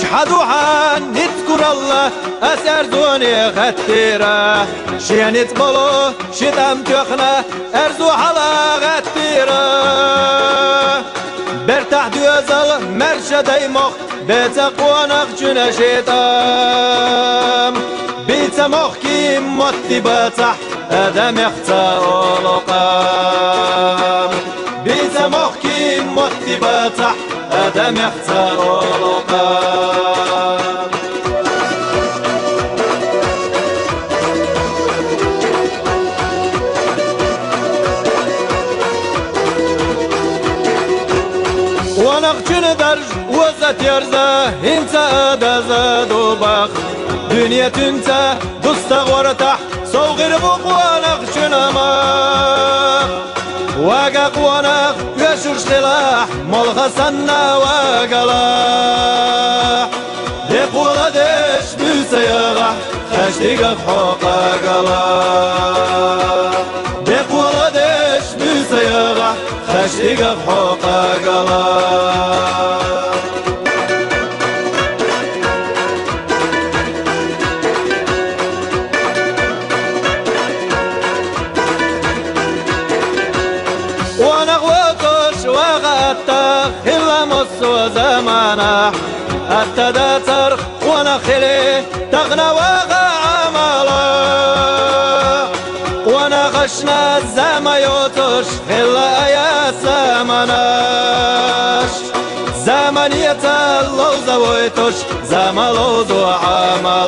شحدوها نذكر الله أسر دوني غتيرة شيانيت بلو شتام تخنا أرزو حلا غتيرة برتاح دوزل مرشدي مخ بتقوانق جنا شيطام بيت مخكي موتي بتح أدم يختار لقام بيت مخكي موتي بتح أدم يختار لقام ونقشن درج وزت يرزا انت ادزاد وباخ دنيا تنسى تستغور تحت صغير بوق ونقشن ماخ واقق ونق يشوش خلاح ملغسنا وقلاح ديقولا ديش بسيغح خشتيق حوقا قلاح ديقولا ديش بسيغح خشتيق حوقا قلاح ونغوطش وغطخ إلا مص وزمانح التدا ترخ ونخلي تغنى وغا عملا ونغشنا الزميوتش إلا يا سمناش زمن يتلو زويتش زملوز وعملاش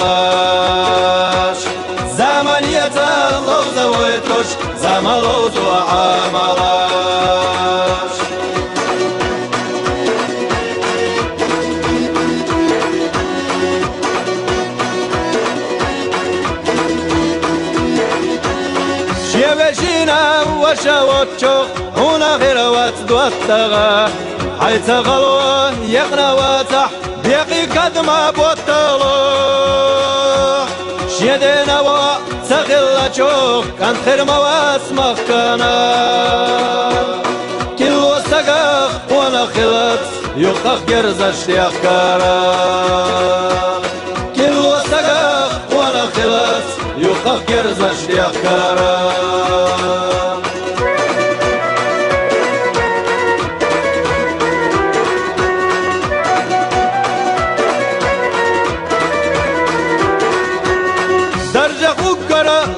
زمن يتلو زويتش زملوز وعملاش شيبشينا وشوتشو هنا غير واتدوتغا حيث غلوه يقنا واتح بيقي قدما بوتلو شيدنا وسخلا شوخ كان خرما واسمخ كانا كيلو سقاخ وانا خلت يقخ جرز اشتياخ كارا كيلو سقاخ وانا خلت يقخ جرز اشتياخ كارا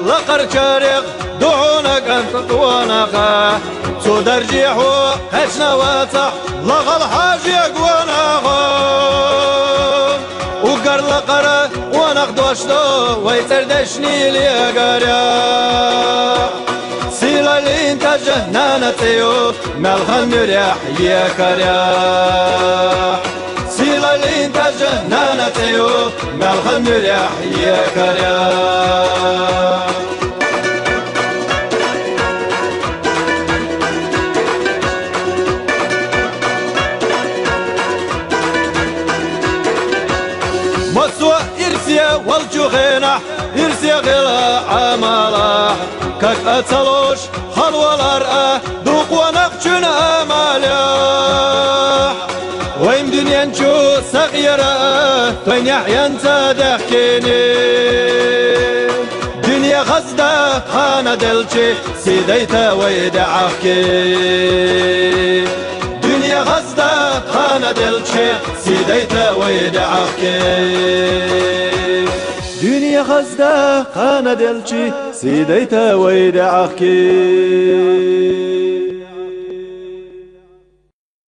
لقر شارق دعونك أنت طوانقا سو درجيحو خشنا واتح لغى الحاجيق وناغا وقر لقر وناخدوشتو ويتردشني ليقاريا سيلا لينتا جهنانتيو ملخن مريح يكاريا سيلا لينتا جهنانتيو ملخن مريح يكاريا مصوى إرسيا والجوغينح إرسيا غلا عمالا كاك أتلوش خلوة الأرأة دوق ونقشن أماليح ويم دنيا نشو صغيرة توين يحيى انت دحكيني دنيا غزدة خانة دلشي سيديتا ويدعحكي دنيا غزدة خانة دلشي سيديتا ويدعحكي دنيا غزدة خانة دلشي سيديتا ويدعحكي